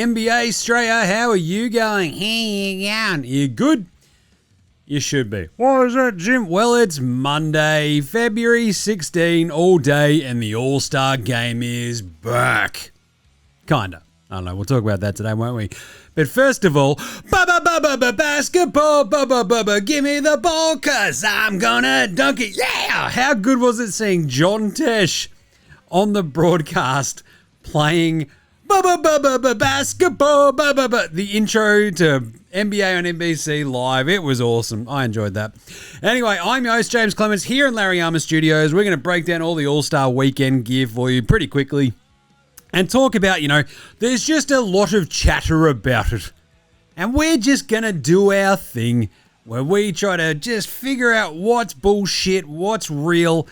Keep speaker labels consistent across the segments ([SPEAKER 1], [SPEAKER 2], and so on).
[SPEAKER 1] NBA Straya. How are you going? Hey, you going? You good? You should be. Why is that, Jim? Well, it's Monday, February 16, all day, and the All-Star game is back. Kinda. I don't know. We'll talk about that today, won't we? But first of all, basketball, give me the ball, cause I'm gonna dunk it. Yeah! How good was it seeing John Tesh on the broadcast playing basketball, the intro to NBA on NBC Live. It was awesome. I enjoyed that. Anyway, I'm your host, James Clements, here in Larry Armour Studios. We're going to break down all the All-Star Weekend gear for you pretty quickly and talk about, there's just a lot of chatter about it. And we're just going to do our thing where we try to just figure out what's bullshit, what's real,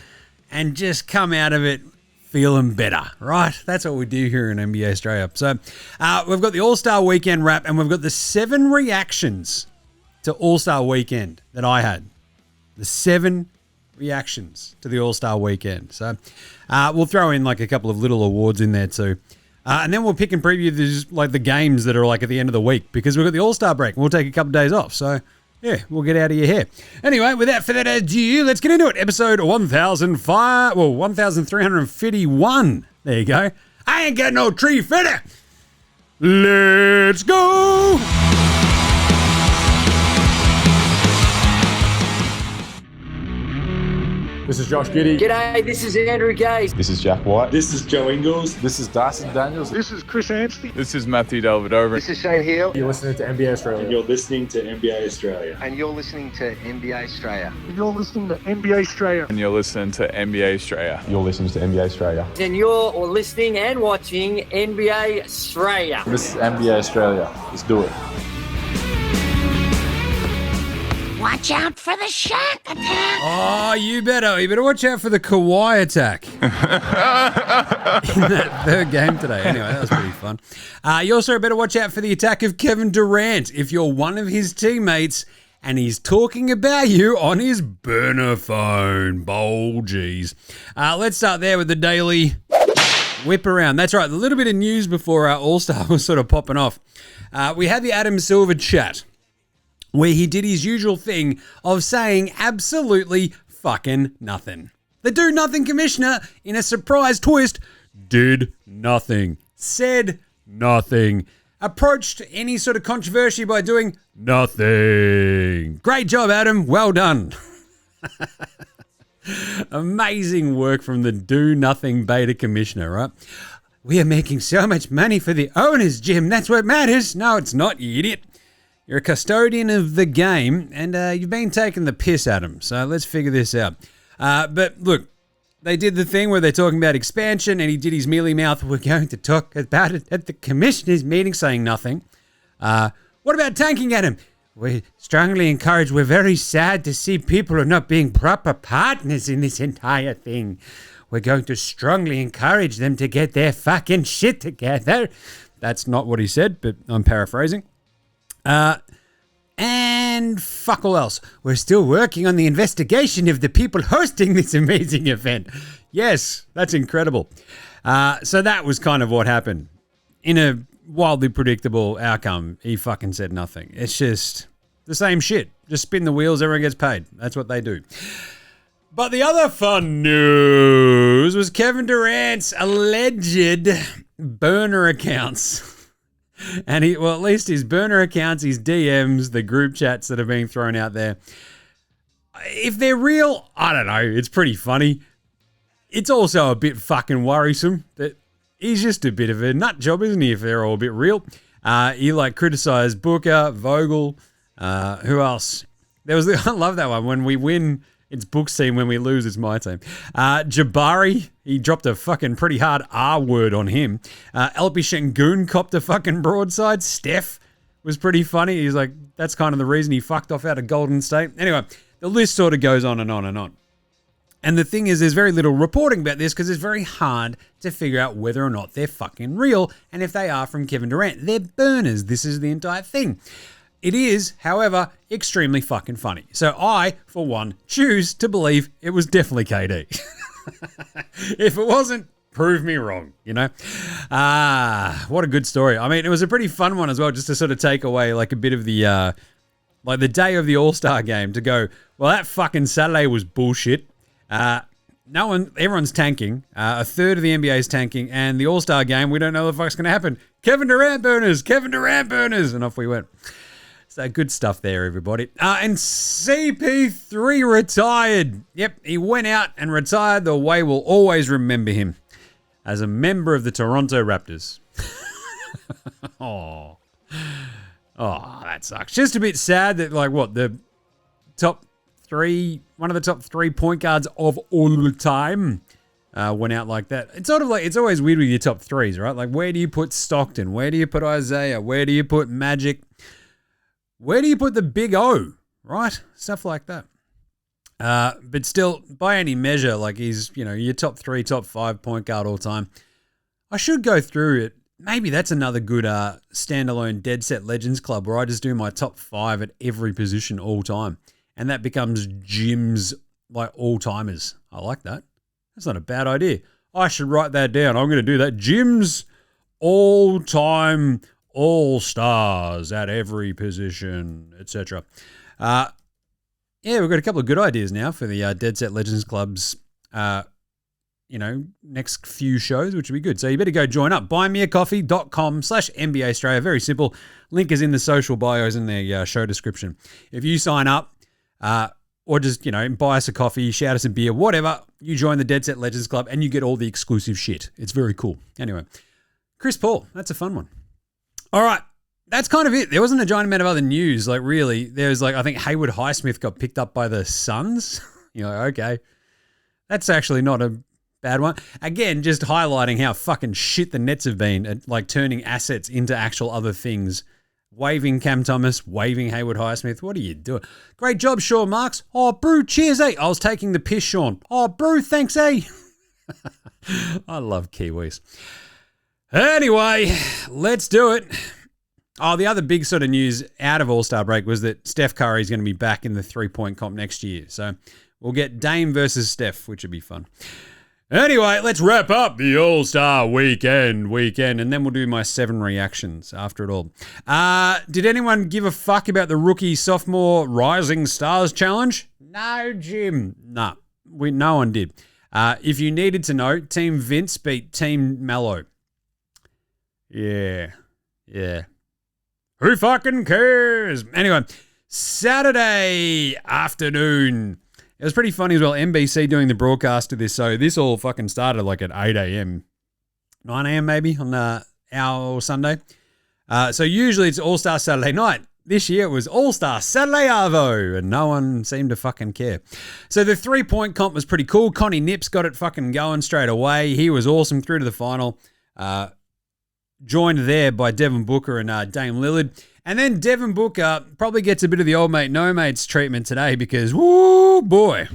[SPEAKER 1] and just come out of it feeling better, right? That's what we do here in NBA Straya. So we've got the All-Star Weekend wrap, and we've got the 7 reactions to All-Star Weekend that I had. The 7 reactions to the All-Star Weekend. So we'll throw in like a couple of little awards in there too. And then we'll pick and preview the games that are like at the end of the week, because we've got the All-Star break and we'll take a couple of days off. So yeah, we'll get out of your hair. Anyway, without further ado, let's get into it. Episode 1351. There you go. I ain't got no tree fitter. Let's go.
[SPEAKER 2] This is Josh Giddey.
[SPEAKER 3] G'day, this is Andrew Gaze.
[SPEAKER 4] This is Jack White.
[SPEAKER 5] This is Joe Ingles.
[SPEAKER 2] This is Dyson Daniels.
[SPEAKER 5] This is Chris Anstey.
[SPEAKER 6] This is Matthew Delvedova.
[SPEAKER 3] This is Shane Hill.
[SPEAKER 2] You're listening to NBA Australia.
[SPEAKER 5] And you're listening to NBA Australia.
[SPEAKER 3] And you're listening to NBA Straya.
[SPEAKER 5] And you're listening to NBA Australia.
[SPEAKER 6] And you're listening to NBA Straya.
[SPEAKER 4] You're listening to NBA Australia.
[SPEAKER 3] And you're listening and watching NBA Straya.
[SPEAKER 4] This is NBA Australia. Let's do it.
[SPEAKER 7] Watch out for the Shaq attack.
[SPEAKER 1] Oh, you better watch out for the Kawhi attack in that third game today. Anyway, that was pretty fun. You also better watch out for the attack of Kevin Durant if you're one of his teammates and he's talking about you on his burner phone. Oh, geez. Let's start there with the daily whip around. That's right, the little bit of news before our All-Star was sort of popping off. We had the Adam Silver chat, where he did his usual thing of saying absolutely fucking nothing. The do-nothing commissioner, in a surprise twist, did nothing, said nothing, approached any sort of controversy by doing nothing. Great job, Adam. Well done. Amazing work from the do-nothing beta commissioner, right? We are making so much money for the owners, Jim. That's what matters. No, it's not, you idiot. You're a custodian of the game, and you've been taking the piss at him. So let's figure this out. But look, they did the thing where they're talking about expansion, and he did his mealy mouth. We're going to talk about it at the commissioners' meeting, saying nothing. What about tanking at him? We strongly encourage. We're very sad to see people are not being proper partners in this entire thing. We're going to strongly encourage them to get their fucking shit together. That's not what he said, but I'm paraphrasing. And fuck all else. We're still working on the investigation of the people hosting this amazing event. Yes, that's incredible. So that was kind of what happened. In a wildly predictable outcome, he fucking said nothing. It's just the same shit. Just spin the wheels, everyone gets paid. That's what they do. But the other fun news was Kevin Durant's alleged burner accounts. And at least his burner accounts, his DMs, the group chats that are being thrown out there. If they're real, I don't know. It's pretty funny. It's also a bit fucking worrisome that he's just a bit of a nut job, isn't he, if they're all a bit real? He criticized Booker, Vogel, who else? I love that one. When we win, it's Book's team. When we lose, it's my team. Jabari, he dropped a fucking pretty hard R word on him. Alpi Şengün copped a fucking broadside. Steph was pretty funny. He's like, that's kind of the reason he fucked off out of Golden State. Anyway, the list sort of goes on and on and on. And the thing is, there's very little reporting about this because it's very hard to figure out whether or not they're fucking real. And if they are from Kevin Durant, they're burners. This is the entire thing. It is, however, extremely fucking funny. So I, for one, choose to believe it was definitely KD. If it wasn't, Prove me wrong, you know? What a good story. I mean, it was a pretty fun one as well, just to sort of take away like a bit of the, like the day of the All-Star game to go, well, that fucking Saturday was bullshit. Everyone's tanking. A third of the NBA is tanking, and the All-Star game, we don't know what the fuck's going to happen. Kevin Durant burners, and off we went. So good stuff there, everybody. And CP3 retired. Yep, he went out and retired the way we'll always remember him, as a member of the Toronto Raptors. Oh, that sucks. Just a bit sad that, like, what, the top three, one of the top 3 point guards of all time went out like that. It's sort of like, it's always weird with your top threes, right? Like, where do you put Stockton? Where do you put Isaiah? Where do you put Magic? Where do you put the big O, right? Stuff like that. But still, by any measure, like he's, you know, your top 3, top 5 point guard all time. I should go through it. Maybe that's another good standalone Dead Set Legends Club where I just do my top 5 at every position all time. And that becomes Jim's, like, all-timers. I like that. That's not a bad idea. I should write that down. I'm going to do that. Jim's all-time all-stars at every position, etc. Yeah, we've got a couple of good ideas now for the Dead Set Legends Club's, next few shows, which would be good. So you better go join up. buymeacoffee.com/NBA Straya. Very simple. Link is in the social bios in the show description. If you sign up, or just, buy us a coffee, shout us a beer, whatever, you join the Dead Set Legends Club and you get all the exclusive shit. It's very cool. Anyway, Chris Paul, that's a fun one. All right, that's kind of it. There wasn't a giant amount of other news, like really. There's I think Haywood Highsmith got picked up by the Suns. You're like, okay, that's actually not a bad one. Again, just highlighting how fucking shit the Nets have been at like turning assets into actual other things. Waving Cam Thomas, waving Haywood Highsmith. What are you doing? Great job, Sean Marks. Oh, Brew, cheers, eh? I was taking the piss, Sean. Oh, Brew, thanks, eh? I love Kiwis. Anyway, let's do it. Oh, the other big sort of news out of All-Star break was that Steph Curry is going to be back in the three-point comp next year. So we'll get Dame versus Steph, which would be fun. Anyway, let's wrap up the All-Star weekend, and then we'll do my 7 reactions after it all. Did anyone give a fuck about the rookie sophomore Rising Stars challenge? No, Jim. No one did. If you needed to know, Team Vince beat Team Mello. Yeah. Who fucking cares? Anyway, Saturday afternoon. It was pretty funny as well. NBC doing the broadcast of this. So this all fucking started like at 8 a.m., 9 a.m. maybe on our Sunday. So usually it's All-Star Saturday night. This year it was All-Star Saturday Arvo, and no one seemed to fucking care. So the 3-point comp was pretty cool. Connie Nips got it fucking going straight away. He was awesome, through to the final. Joined there by Devin Booker and Dame Lillard. And then Devin Booker probably gets a bit of the old mate, no mates treatment today because, woo, boy.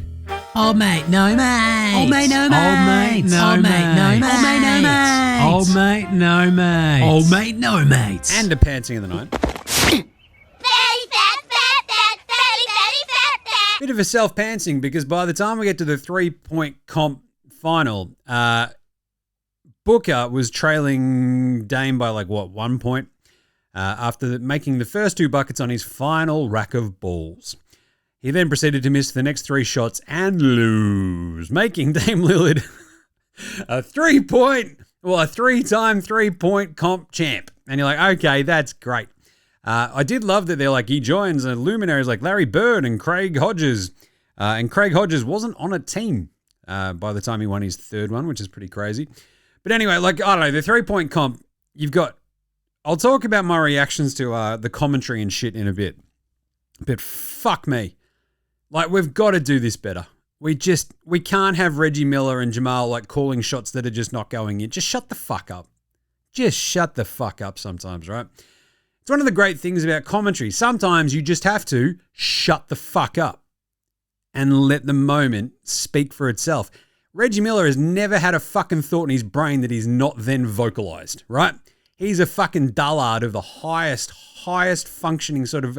[SPEAKER 7] Old mate, no mates.
[SPEAKER 8] Old mate, no mates.
[SPEAKER 7] Old mate, no mates.
[SPEAKER 8] Old mate, no mates.
[SPEAKER 7] Old mate, no mates.
[SPEAKER 1] And a pantsing of the night.
[SPEAKER 7] Fatty, fat.
[SPEAKER 1] Bit of a self-pantsing because by the time we get to the 3-point comp final, Booker was trailing Dame by 1 point after making the first 2 buckets on his final rack of balls. He then proceeded to miss the next 3 shots and lose, making Dame Lillard a 3-time 3-point comp champ. And you're like, okay, that's great. I did love that they're like, he joins luminaries like Larry Bird and Craig Hodges. And Craig Hodges wasn't on a team by the time he won his 3rd one, which is pretty crazy. But anyway, I don't know, the 3-point comp, I'll talk about my reactions to the commentary and shit in a bit. But fuck me. We've got to do this better. We can't have Reggie Miller and Jamal calling shots that are just not going in. Just shut the fuck up. Just shut the fuck up sometimes, right? It's one of the great things about commentary. Sometimes you just have to shut the fuck up and let the moment speak for itself. Reggie Miller has never had a fucking thought in his brain that he's not then vocalized, right? He's a fucking dullard of the highest functioning sort of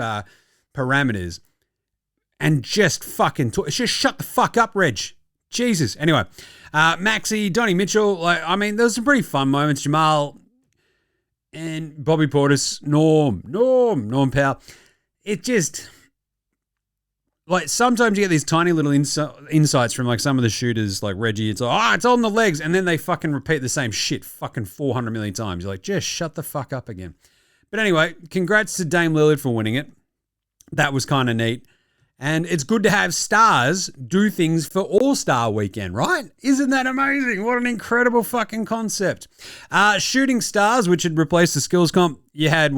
[SPEAKER 1] parameters. And just fucking just shut the fuck up, Reg. Jesus. Anyway, Maxi, Donnie Mitchell, there was some pretty fun moments. Jamal and Bobby Portis, Norm Powell. It just, sometimes you get these tiny little insights from, some of the shooters, like Reggie. It's like, it's on the legs. And then they fucking repeat the same shit fucking 400 million times. You're like, just shut the fuck up again. But anyway, congrats to Dame Lillard for winning it. That was kind of neat. And it's good to have stars do things for All-Star Weekend, right? Isn't that amazing? What an incredible fucking concept. Shooting stars, which had replaced the skills comp, you had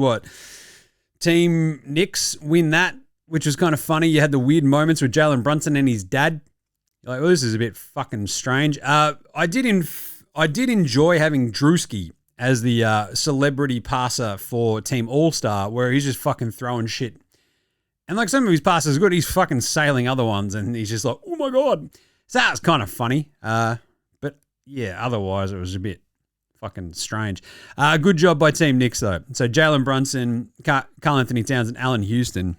[SPEAKER 1] Team Knicks win that, which was kind of funny. You had the weird moments with Jalen Brunson and his dad. You're like, well, this is a bit fucking strange. I did enjoy having Drewski as the celebrity passer for Team All-Star, where he's just fucking throwing shit. And some of his passes are good, he's fucking sailing other ones, and he's just like, oh my God. So that was kind of funny. But yeah, otherwise it was a bit fucking strange. Good job by Team Knicks, though. So Jalen Brunson, Karl Anthony Towns, and Allen Houston,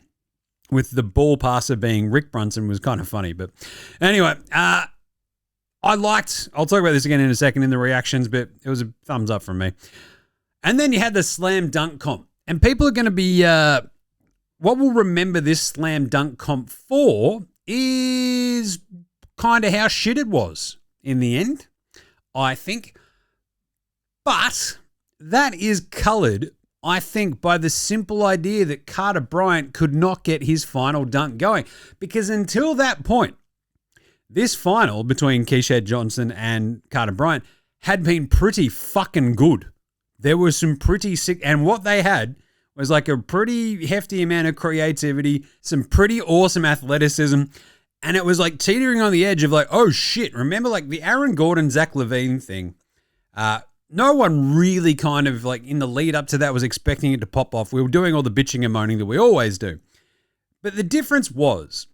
[SPEAKER 1] with the ball passer being Rick Brunson, was kind of funny. But anyway, I'll talk about this again in a second in the reactions, but it was a thumbs up from me. And then you had the slam dunk comp. And people are going to be... what we'll remember this slam dunk comp for is kind of how shit it was in the end, I think. But that is coloured, I think, by the simple idea that Carter Bryant could not get his final dunk going. Because until that point, this final between Keyshawn Johnson and Carter Bryant had been pretty fucking good. There was some pretty sick... And what they had... was a pretty hefty amount of creativity, some pretty awesome athleticism, and it was teetering on the edge of oh shit, remember the Aaron Gordon, Zach LaVine thing? No one really kind of in the lead up to that was expecting it to pop off. We were doing all the bitching and moaning that we always do. But the difference was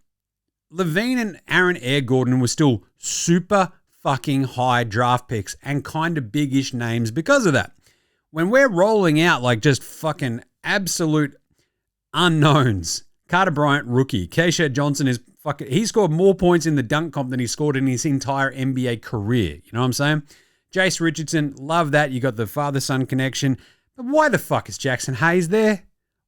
[SPEAKER 1] LaVine and Aaron Air Gordon were still super fucking high draft picks and kind of big-ish names because of that. When we're rolling out just fucking absolute unknowns. Carter Bryant, rookie. Keyshawn Johnson is fucking... He scored more points in the dunk comp than he scored in his entire NBA career. You know what I'm saying? Jace Richardson, love that. You got the father-son connection. But why the fuck is Jackson Hayes there?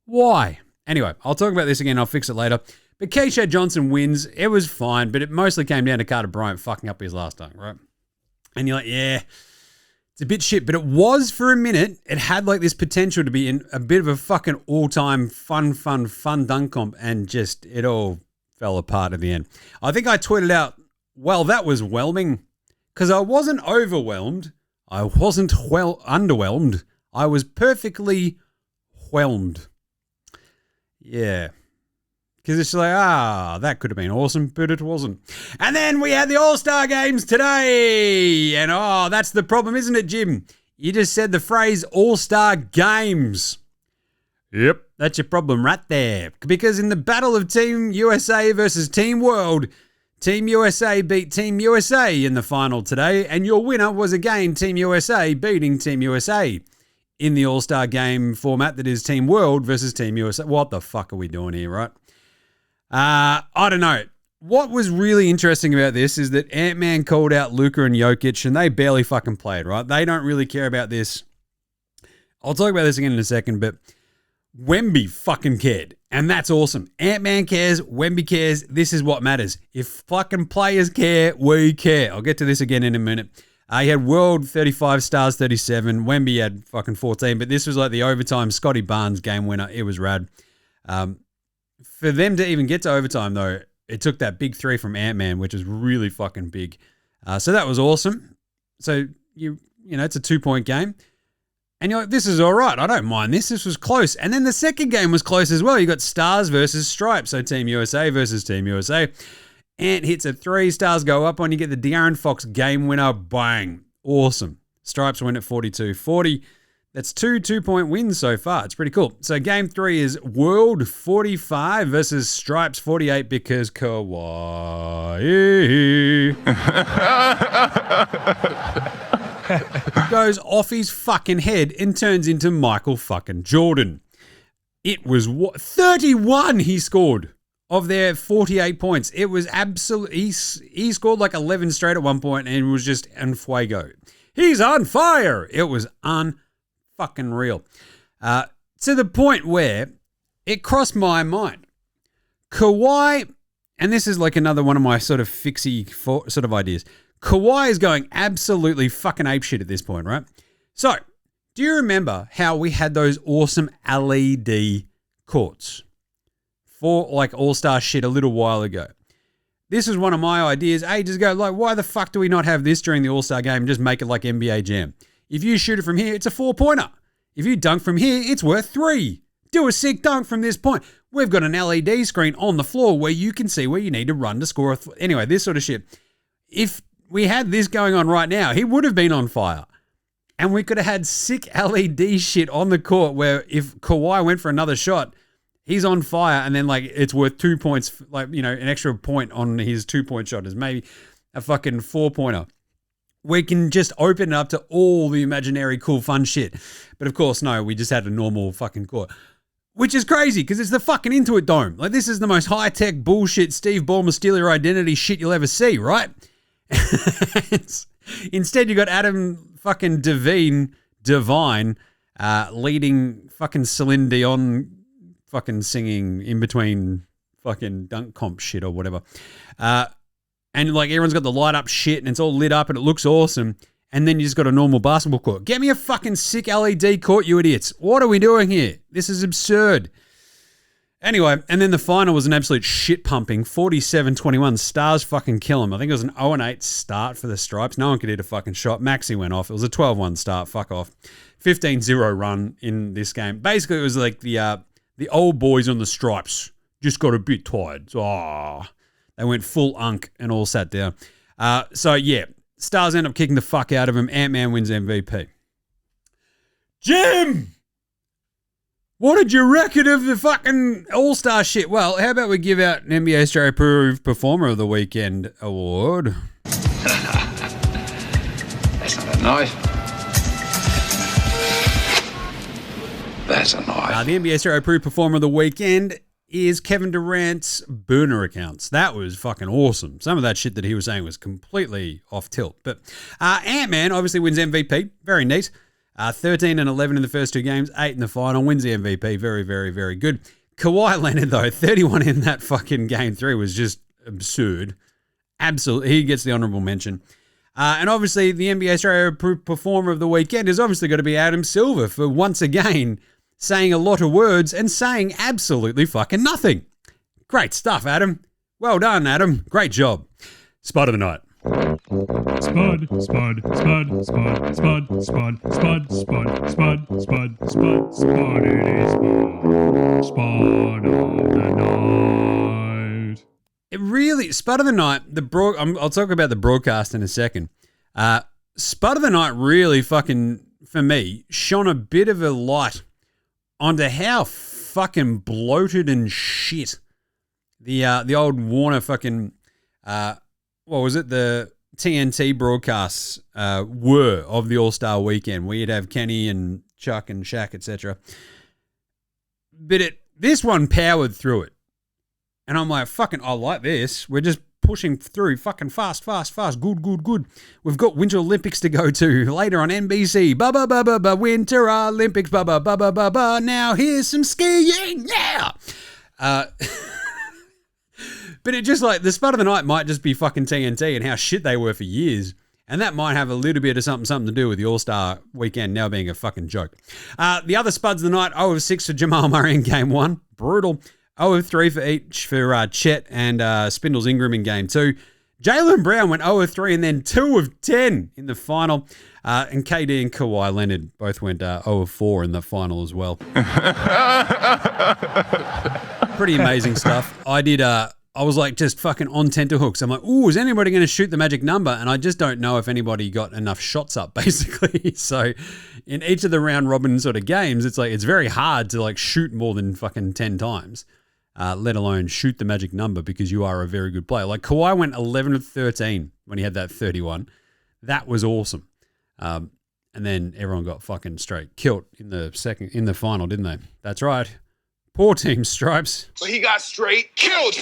[SPEAKER 1] Why? Anyway, I'll talk about this again. I'll fix it later. But Keyshawn Johnson wins. It was fine, but it mostly came down to Carter Bryant fucking up his last dunk, right? And you're like, yeah... It's a bit shit, but it was for a minute. It had this potential to be in a bit of a fucking all-time fun dunk comp, and just it all fell apart at the end. I think I tweeted out, well, that was whelming, because I wasn't overwhelmed. I wasn't underwhelmed. I was perfectly whelmed. Yeah. Because it's that could have been awesome, but it wasn't. And then we had the All-Star Games today. And that's the problem, isn't it, Jim? You just said the phrase All-Star Games. Yep, that's your problem right there. Because in the battle of Team USA versus Team World, Team USA beat Team USA in the final today. And your winner was again Team USA beating Team USA in the All-Star Game format that is Team World versus Team USA. What the fuck are we doing here, right? I don't know. What was really interesting about this is that Ant-Man called out Luka and Jokic, and they barely fucking played, right? They don't really care about this. I'll talk about this again in a second, but Wemby fucking cared, and that's awesome. Ant-Man cares, Wemby cares. This is what matters. If fucking players care, we care. I'll get to this again in a minute. He had World 35, Stars 37. Wemby had fucking 14, but this was the overtime Scotty Barnes game winner. It was rad. For them to even get to overtime, though, it took that big three from Ant-Man, which was really fucking big. So that was awesome. So, it's a 2-point game. And you're like, this is all right. I don't mind this. This was close. And then the second game was close as well. You got Stars versus Stripes. So Team USA versus Team USA. Ant hits a 3. Stars go up on. You get the De'Aaron Fox game winner. Bang. Awesome. Stripes win at 42-40. That's 2 2-point wins so far. It's pretty cool. So game 3 is World 45 versus Stripes 48 because Kawhi goes off his fucking head and turns into Michael fucking Jordan. It was 31 he scored. of their 48 points. It was absolutely, he scored like 11 straight at one point and was just en fuego. He's on fire. It was unfucking real. To the point where it crossed my mind. Kawhi, and this is like another one of my sort of fixie sort of ideas. Kawhi is going absolutely fucking apeshit at this point, right? So, do you remember how we had those awesome LED courts for like all-star shit a little while ago? This was one of my ideas ages ago. Like, why the fuck do we not have this during the all-star game and just make it like NBA Jam? If you shoot it from here, it's a 4-pointer. If you dunk from here, it's worth 3. Do a sick dunk from this point. We've got an LED screen on the floor where you can see where you need to run to score. Anyway, this sort of shit. If we had this going on right now, he would have been on fire. And we could have had sick LED shit on the court where if Kawhi went for another shot, he's on fire and then like it's worth 2 points, like, you know, an extra point on his 2-point shot is maybe a fucking 4-pointer. We can just open it up to all the imaginary cool fun shit. But of course, no, we just had a normal fucking court. Which is crazy because it's the fucking Intuit Dome. Like, this is the most high-tech bullshit Steve Ballmer steal your identity shit you'll ever see, right? Instead, you got Adam fucking Devine leading fucking Celine Dion fucking singing in between fucking dunk comp shit or whatever. And like everyone's got the light up shit and it's all lit up and it looks awesome. And then you just got a normal basketball court. Get me a fucking sick LED court, you idiots. What are we doing here? This is absurd. Anyway, and then the final was an absolute shit pumping. 47-21. Stars fucking kill them. I think it was an 0-8 start for the Stripes. No one could hit a fucking shot. Maxey went off. It was a 12-1 start. Fuck off. 15-0 run in this game. Basically, it was like the old boys on the Stripes just got a bit tired. So, they went full unk and all sat down. So, yeah. Stars end up kicking the fuck out of him. Ant-Man wins MVP. Jim! What did you reckon of the fucking all-star shit? Well, how about we give out an NBA Straya Approved Performer of the Weekend award?
[SPEAKER 9] That's not a knife. That's a knife.
[SPEAKER 1] The NBA Straya Approved Performer of the Weekend is Kevin Durant's burner accounts. That was fucking awesome. Some of that shit that he was saying was completely off tilt. But Ant-Man obviously wins MVP. Very neat. 13 and 11 in the first 2 games, 8 in the final, wins the MVP. Very, very, very good. Kawhi Leonard, though, 31 in that fucking game 3 was just absurd. Absolutely. He gets the honorable mention. And obviously, the NBA Straya Performer of the Weekend is obviously going to be Adam Silver for once again saying a lot of words and saying absolutely fucking nothing. Great stuff, Adam. Well done, Adam. Great job. Spud of the night.
[SPEAKER 8] Spud, spud, spud, spud, spud, spud, spud, spud, spud, spud, spud, spud, it is spud of the night.
[SPEAKER 1] It really, Spud of the night, I'll talk about the broadcast in a second. Spud of the night really fucking, for me, shone a bit of a light onto how fucking bloated and shit the old Warner fucking, what was it, the TNT broadcasts were of the All-Star Weekend, where you'd have Kenny and Chuck and Shaq, etc. But this one powered through it. And I'm like, fucking, I like this. We're just pushing through fucking fast. Good. We've got Winter Olympics to go to later on NBC. Winter Olympics. Now here's some skiing. Yeah. But it just like, the Spud of the night might just be fucking TNT and how shit they were for years. And that might have a little bit of something to do with the All-Star Weekend now being a fucking joke. The other Spuds of the night, 0 of 6 for Jamal Murray in Game 1. Brutal. 0 of 3 for each for Chet and Spindles Ingram in Game 2. Jaylen Brown went 0 of 3 and then 2 of 10 in the final. And KD and Kawhi Leonard both went 0 of 4 in the final as well. Pretty amazing stuff. I was like just fucking on tenterhooks. I'm like, ooh, is anybody going to shoot the magic number? And I just don't know if anybody got enough shots up, basically. So in each of the round robin sort of games, it's like, it's very hard to like shoot more than fucking 10 times. Let alone shoot the magic number because you are a very good player. Like Kawhi went 11 of 13 when he had that 31. That was awesome. And then everyone got fucking straight killed in the final, didn't they? That's right. Poor team, Stripes.
[SPEAKER 9] So he got straight killed.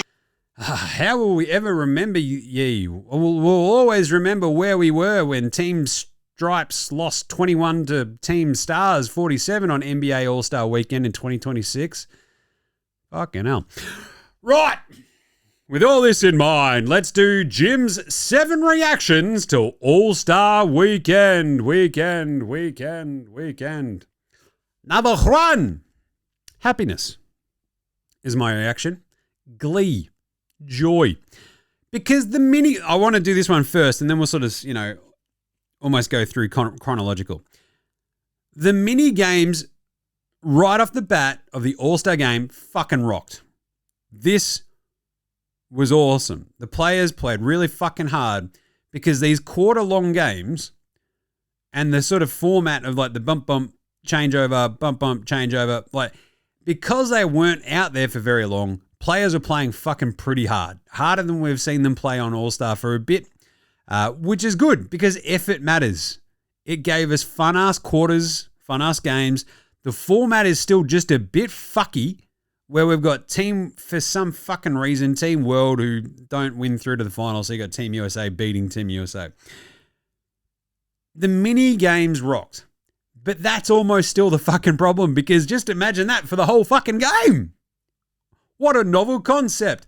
[SPEAKER 1] How will we ever remember you? We'll always remember where we were when Team Stripes lost 21 to Team Stars 47 on NBA All-Star Weekend in 2026. Fucking hell. Right. With all this in mind, let's do Jim's 7 reactions to All-Star Weekend. Number 1. Happiness is my reaction. Glee. Joy. Because I want to do this one first and then we'll sort of, almost go through chronological. The mini games right off the bat of the All-Star game fucking rocked. This was awesome. The players played really fucking hard because these quarter-long games and the sort of format of like the bump, changeover, bump, changeover, like because they weren't out there for very long, players are playing fucking pretty hard. Harder than we've seen them play on All-Star for a bit, which is good because effort matters. It gave us fun-ass quarters, fun-ass games. The format is still just a bit fucky where we've got for some fucking reason, Team World who don't win through to the final. So you got Team USA beating Team USA. The mini games rocked, but that's almost still the fucking problem because just imagine that for the whole fucking game. What a novel concept.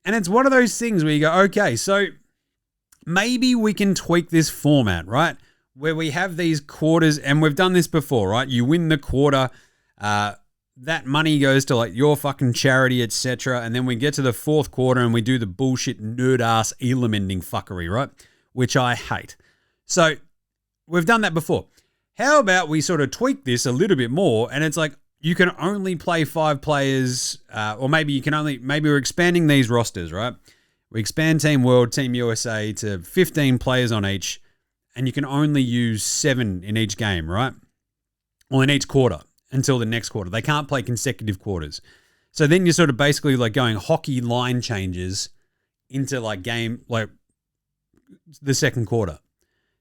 [SPEAKER 1] And it's one of those things where you go, okay, so maybe we can tweak this format, right? Where we have these quarters, and we've done this before, right? You win the quarter, that money goes to like your fucking charity, etc. And then we get to the fourth quarter and we do the bullshit nerd-ass Elam ending fuckery, right? Which I hate. So we've done that before. How about we sort of tweak this a little bit more and it's like, you can only play 5 players, or maybe we're expanding these rosters, right? We expand Team World, Team USA to 15 players on each, and you can only use 7 in each game, right? Or in each quarter until the next quarter. They can't play consecutive quarters. So then you're sort of basically like going hockey line changes into like the second quarter.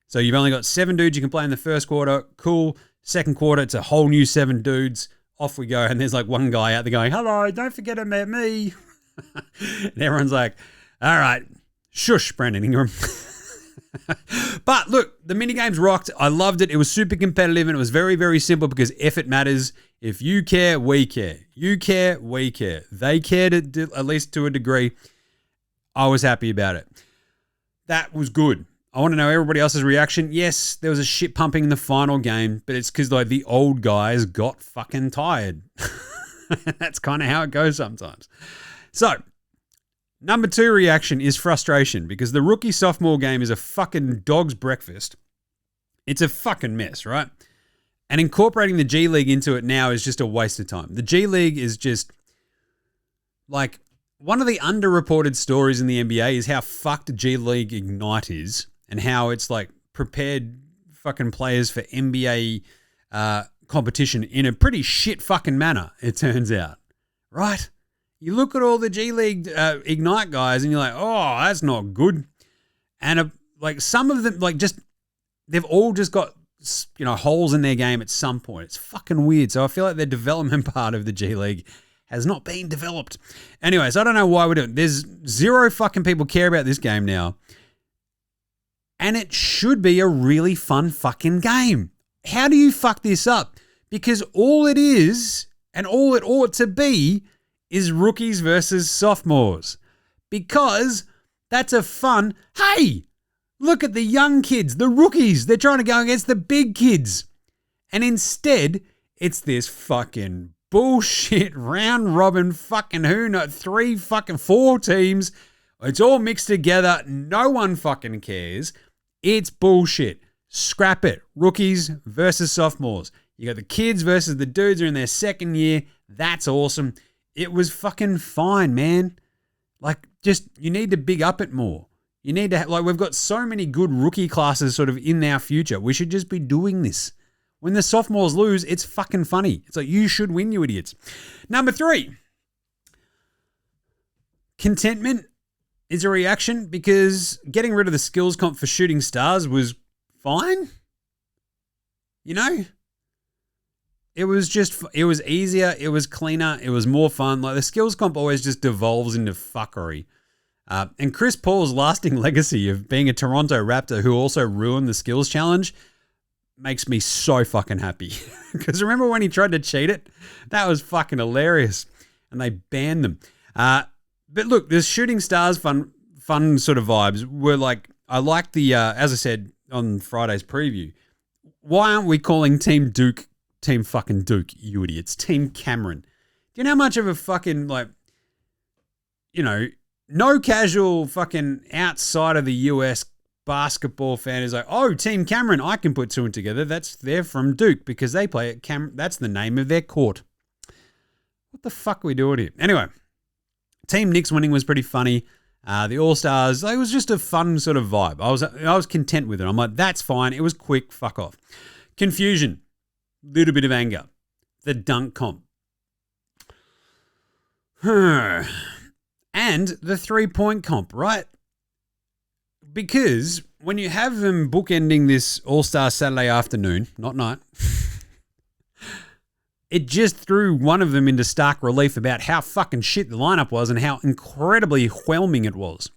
[SPEAKER 1] So you've only got 7 dudes you can play in the first quarter. Cool. Second quarter, it's a whole new 7 dudes. Off we go, and there's like one guy out there going, hello, don't forget about me. And everyone's like, all right, shush, Brandon Ingram. But look, the minigames rocked. I loved it. It was super competitive, and it was very, very simple because effort matters. If you care, we care. You care, we care. They cared at least to a degree. I was happy about it. That was good. I want to know everybody else's reaction. Yes, there was a shit pumping in the final game, but it's because like the old guys got fucking tired. That's kind of how it goes sometimes. So, number 2 reaction is frustration because the rookie-sophomore game is a fucking dog's breakfast. It's a fucking mess, right? And incorporating the G League into it now is just a waste of time. The G League is just like one of the underreported stories in the NBA is how fucked G League Ignite is. And how it's like prepared fucking players for NBA competition in a pretty shit fucking manner, it turns out. Right? You look at all the G League Ignite guys and you're like, oh, that's not good. And like some of them, like just, they've all just got, holes in their game at some point. It's fucking weird. So I feel like the development part of the G League has not been developed. Anyways, I don't know why we're doing it. There's 0 fucking people care about this game now. And it should be a really fun fucking game. How do you fuck this up? Because all it is, and all it ought to be, is rookies versus sophomores. Because that's a fun, hey, look at the young kids, the rookies. They're trying to go against the big kids. And instead, it's this fucking bullshit round robin fucking 4 teams. It's all mixed together. No one fucking cares. It's bullshit. Scrap it. Rookies versus sophomores. You got the kids versus the dudes who are in their second year. That's awesome. It was fucking fine, man. Like, just, you need to big up it more. You need to, we've got so many good rookie classes sort of in our future. We should just be doing this. When the sophomores lose, it's fucking funny. It's like, you should win, you idiots. Number 3. Contentment is a reaction because getting rid of the skills comp for shooting stars was fine. You know? It was easier, it was cleaner, it was more fun. Like the skills comp always just devolves into fuckery. And Chris Paul's lasting legacy of being a Toronto Raptor who also ruined the skills challenge makes me so fucking happy. Because remember when he tried to cheat it? That was fucking hilarious. And they banned them. But look, the Shooting Stars fun sort of vibes were like, I like the, as I said on Friday's preview, why aren't we calling Team Duke Team fucking Duke, you idiots? Team Cameron. Do you know how much of a fucking, like, you know, no casual fucking outside of the US basketball fan is like, oh, Team Cameron, I can put two and together. They're from Duke because they play at that's the name of their court. What the fuck are we doing here? Anyway, Team Knicks winning was pretty funny. The All-Stars, it was just a fun sort of vibe. I was content with it. I'm like, that's fine. It was quick. Fuck off. Confusion. Little bit of anger. The dunk comp. And the three-point comp, right? Because when you have them bookending this All-Star Saturday afternoon, not night, it just threw one of them into stark relief about how fucking shit the lineup was and how incredibly whelming it was.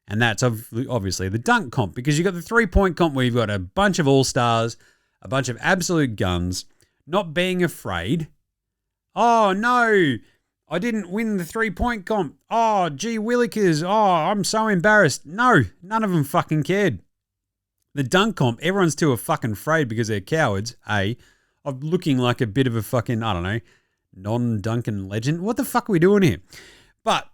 [SPEAKER 1] And that's obviously the dunk comp, because you've got the three-point comp where you've got a bunch of all-stars, a bunch of absolute guns, not being afraid. Oh, no, I didn't win the three-point comp. Oh, gee willikers. Oh, I'm so embarrassed. No, none of them fucking cared. The dunk comp, everyone's too fucking afraid because they're cowards, A, of looking like a bit of a fucking, I don't know, non-Duncan legend. What the fuck are we doing here? But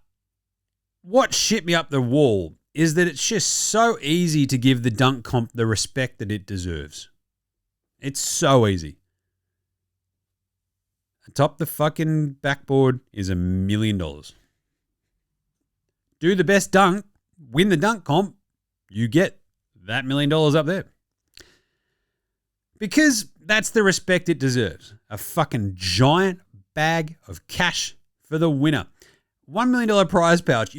[SPEAKER 1] what shit me up the wall is that it's just so easy to give the dunk comp the respect that it deserves. It's so easy. Atop the fucking backboard is $1 million. Do the best dunk, win the dunk comp, you get that $1 million up there. Because that's the respect it deserves. A fucking giant bag of cash for the winner. $1 million prize pouch.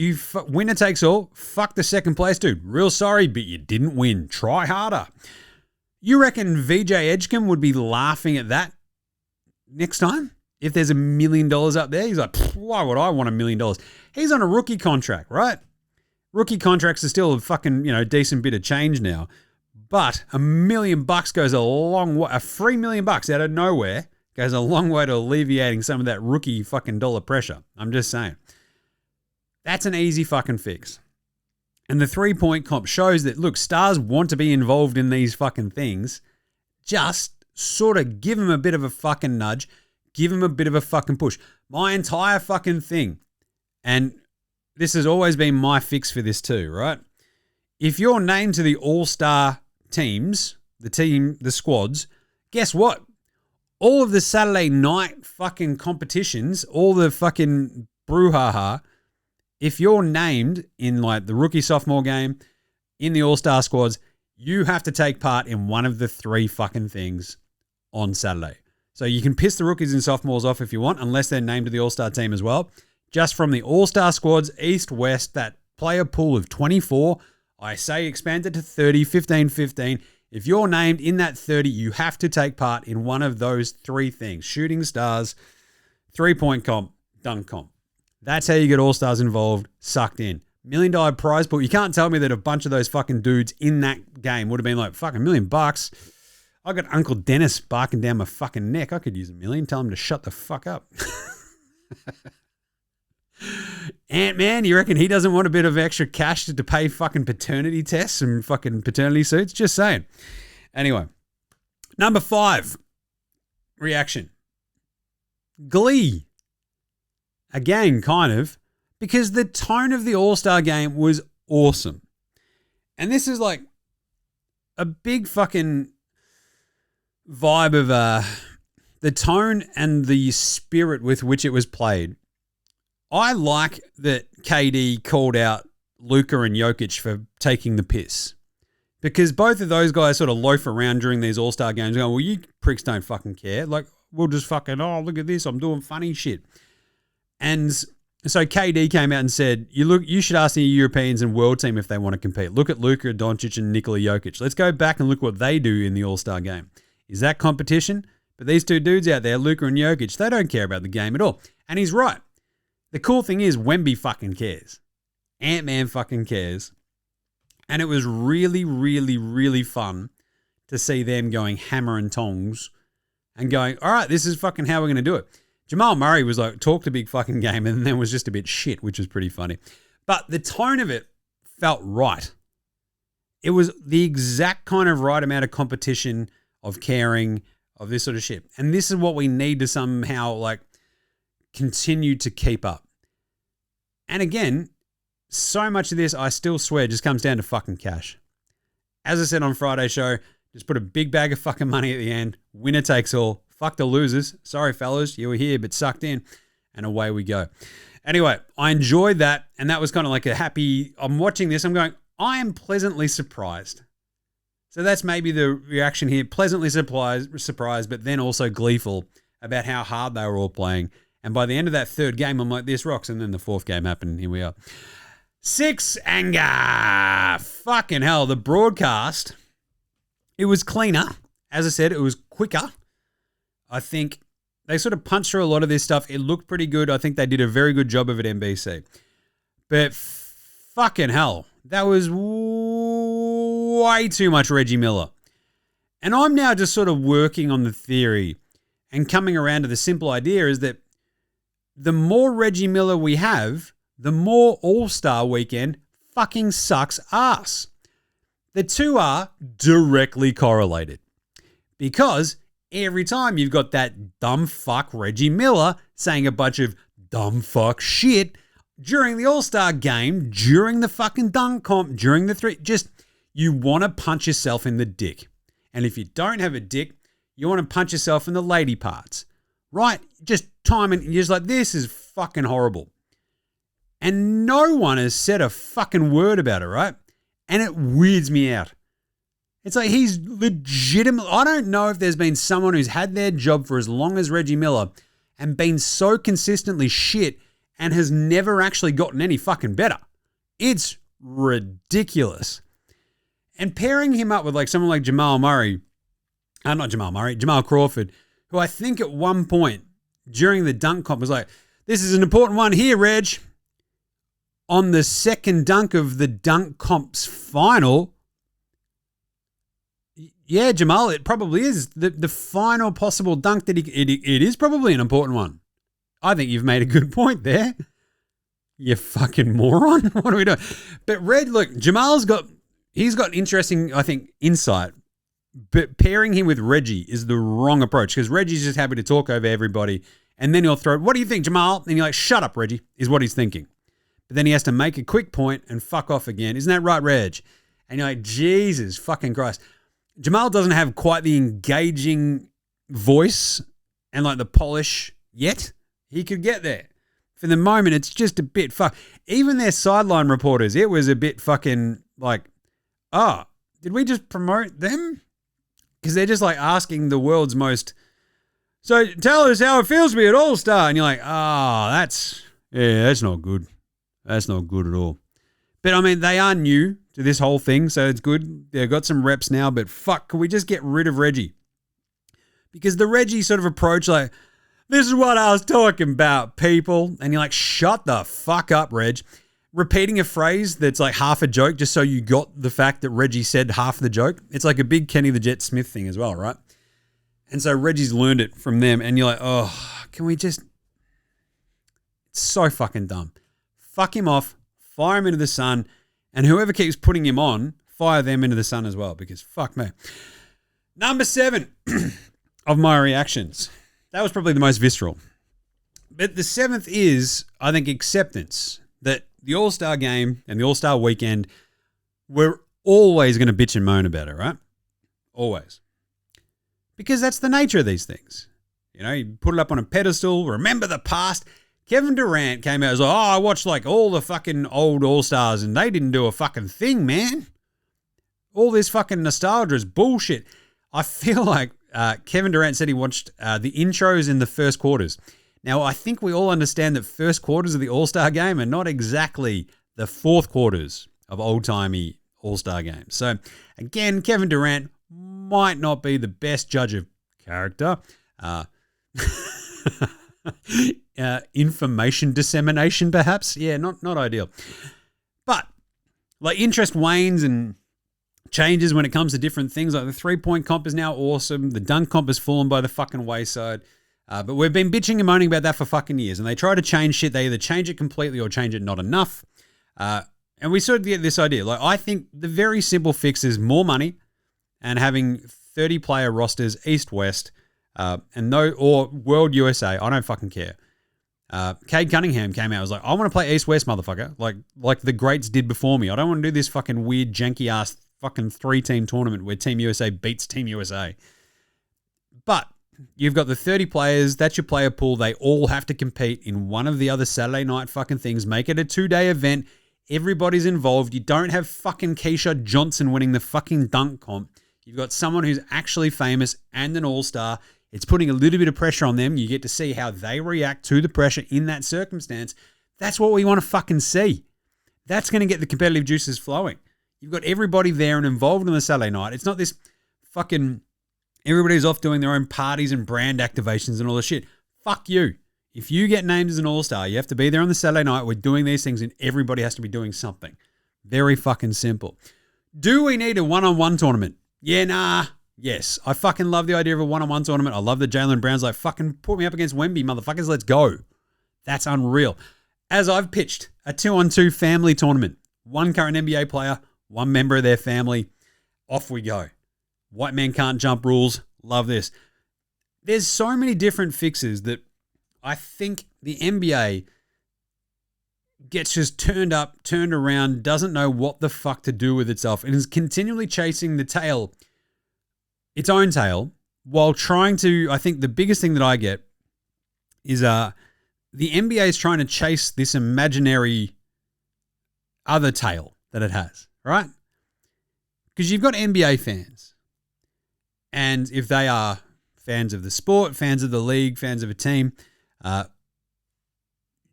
[SPEAKER 1] Winner takes all. Fuck the second place dude. Real sorry, but you didn't win. Try harder. You reckon VJ Edgecombe would be laughing at that next time? If there's $1 million up there, he's like, why would I want $1 million? He's on a rookie contract, right? Rookie contracts are still a fucking, decent bit of change now. But $1 million goes a long way. A free $1 million out of nowhere goes a long way to alleviating some of that rookie fucking dollar pressure. I'm just saying. That's an easy fucking fix. And the three-point comp shows that, look, stars want to be involved in these fucking things. Just sort of give them a bit of a fucking nudge. Give them a bit of a fucking push. My entire fucking thing, and this has always been my fix for this too, right? If you're named to the all-star teams, the squads, guess what? All of the Saturday night fucking competitions, all the fucking brouhaha, if you're named in like the rookie sophomore game, in the all-star squads, you have to take part in one of the three fucking things on Saturday. So you can piss the rookies and sophomores off if you want, unless they're named to the all-star team as well. Just from the all-star squads, east, west, that player pool of 24, I say expand it to 30, 15, 15. If you're named in that 30, you have to take part in one of those three things. Shooting stars, three-point comp, dunk comp. That's how you get all-stars involved, sucked in. $1 million prize pool. You can't tell me that a bunch of those fucking dudes in that game would have been like, fucking $1 million. I got Uncle Dennis barking down my fucking neck. I could use $1 million. Tell him to shut the fuck up. Ant-Man, you reckon he doesn't want a bit of extra cash to pay fucking paternity tests and fucking paternity suits? Just saying. Anyway, number 5, reaction. Glee. Again, kind of, because the tone of the All-Star game was awesome. And this is like a big fucking vibe of the tone and the spirit with which it was played. I like that KD called out Luka and Jokic for taking the piss, because both of those guys sort of loaf around during these All-Star games going, well, you pricks don't fucking care. Like, we'll just fucking, oh, look at this, I'm doing funny shit. And so KD came out and said, you should ask the Europeans and world team if they want to compete. Look at Luka Doncic and Nikola Jokic. Let's go back and look what they do in the All-Star game. Is that competition? But these two dudes out there, Luka and Jokic, they don't care about the game at all. And he's right. The cool thing is Wemby fucking cares. Ant-Man fucking cares. And it was really, really, really fun to see them going hammer and tongs and going, all right, this is fucking how we're going to do it. Jamal Murray was like, talked a big fucking game and then was just a bit shit, which was pretty funny. But the tone of it felt right. It was the exact kind of right amount of competition, of caring, of this sort of shit. And this is what we need to somehow like continue to keep up. And again, so much of this, I still swear, just comes down to fucking cash. As I said on Friday's show, just put a big bag of fucking money at the end. Winner takes all. Fuck the losers. Sorry, fellas, you were here but sucked in. And away we go. Anyway, I enjoyed that. And that was kind of like a happy, I'm watching this, I'm going, I am pleasantly surprised. So that's maybe the reaction here. Pleasantly surprised, but then also gleeful about how hard they were all playing. And by the end of that third game, I'm like, this rocks. And then the fourth game happened. Here we are. 6 anger. Fucking hell. The broadcast, it was cleaner. As I said, it was quicker. I think they sort of punched through a lot of this stuff. It looked pretty good. I think they did a very good job of it, NBC. But fucking hell, that was way too much Reggie Miller. And I'm now just sort of working on the theory and coming around to the simple idea is that the more Reggie Miller we have, the more All-Star Weekend fucking sucks ass. The two are directly correlated because every time you've got that dumb fuck Reggie Miller saying a bunch of dumb fuck shit during the All-Star game, during the fucking dunk comp, during the three, just you want to punch yourself in the dick. And if you don't have a dick, you want to punch yourself in the lady parts, right? Just timing, you're just like, this is fucking horrible. And no one has said a fucking word about it, right? And it weirds me out. It's like he's legitimate. I don't know if there's been someone who's had their job for as long as Reggie Miller and been so consistently shit and has never actually gotten any fucking better. It's ridiculous. And pairing him up with like someone like Jamal Crawford, who I think at one point during the dunk comp was like, this is an important one here, Reg. On the second dunk of the dunk comp's final, yeah, Jamal, it probably is. The final possible dunk that it is probably an important one. I think you've made a good point there. You fucking moron. What are we doing? But Red, look, he's got interesting, I think, insight. But pairing him with Reggie is the wrong approach because Reggie's just happy to talk over everybody. And then he'll throw, what do you think, Jamal? And you're like, shut up, Reggie, is what he's thinking. But then he has to make a quick point and fuck off again. Isn't that right, Reg? And you're like, Jesus fucking Christ. Jamal doesn't have quite the engaging voice and like the polish yet. He could get there. For the moment, it's just a bit even their sideline reporters, it was a bit fucking like, did we just promote them? Because they're just like asking the world's most, so tell us how it feels to be at All-Star. And you're like, that's not good. That's not good at all. But I mean, they are new to this whole thing, so it's good. They've got some reps now, but fuck, can we just get rid of Reggie? Because the Reggie sort of approach, like, this is what I was talking about, people. And you're like, shut the fuck up, Reg. Repeating a phrase that's like half a joke just so you got the fact that Reggie said half the joke. It's like a big Kenny the Jet Smith thing as well, right? And so Reggie's learned it from them. And you're like, can we just... It's so fucking dumb. Fuck him off, fire him into the sun, and whoever keeps putting him on, fire them into the sun as well, because fuck me. Number 7 of my reactions. That was probably the most visceral. But the 7th is, I think, acceptance that the All-Star game and the All-Star weekend, we're always going to bitch and moan about it, right? Always. Because that's the nature of these things. You know, you put it up on a pedestal, remember the past. Kevin Durant came out and was like, I watched like all the fucking old All-Stars and they didn't do a fucking thing, man. All this fucking nostalgia is bullshit. I feel like Kevin Durant said he watched the intros in the first quarters. Now, I think we all understand that first quarters of the All-Star game are not exactly the fourth quarters of old-timey All-Star games. So, again, Kevin Durant might not be the best judge of character. Information dissemination, perhaps. Yeah, not ideal. But like interest wanes and changes when it comes to different things. Like the 3-point comp is now awesome. The dunk comp has fallen by the fucking wayside. But we've been bitching and moaning about that for fucking years. And they try to change shit. They either change it completely or change it not enough. And we sort of get this idea. Like I think the very simple fix is more money and having 30-player rosters East-West or World USA. I don't fucking care. Cade Cunningham came out. I was like, I want to play East-West, motherfucker. Like the greats did before me. I don't want to do this fucking weird, janky-ass fucking 3-team tournament where Team USA beats Team USA. But you've got the 30 players. That's your player pool. They all have to compete in one of the other Saturday night fucking things. Make it a 2-day event. Everybody's involved. You don't have fucking Keisha Johnson winning the fucking dunk comp. You've got someone who's actually famous and an all-star. It's putting a little bit of pressure on them. You get to see how they react to the pressure in that circumstance. That's what we want to fucking see. That's going to get the competitive juices flowing. You've got everybody there and involved on the Saturday night. It's not this fucking everybody's off doing their own parties and brand activations and all this shit. Fuck you. If you get named as an all-star, you have to be there on the Saturday night. We're doing these things and everybody has to be doing something. Very fucking simple. Do we need a one-on-one tournament? Yeah, nah. Yes. I fucking love the idea of a one-on-one tournament. I love that Jaylen Brown's like, fucking put me up against Wemby, motherfuckers. Let's go. That's unreal. As I've pitched, a 2-on-2 family tournament. One current NBA player, one member of their family. Off we go. White man can't jump rules. Love this. There's so many different fixes that I think the NBA gets just turned up, turned around, doesn't know what the fuck to do with itself, and is continually chasing its own tail, while trying to, I think the biggest thing that I get is the NBA is trying to chase this imaginary other tail that it has, right? Because you've got NBA fans, and if they are fans of the sport, fans of the league, fans of a team,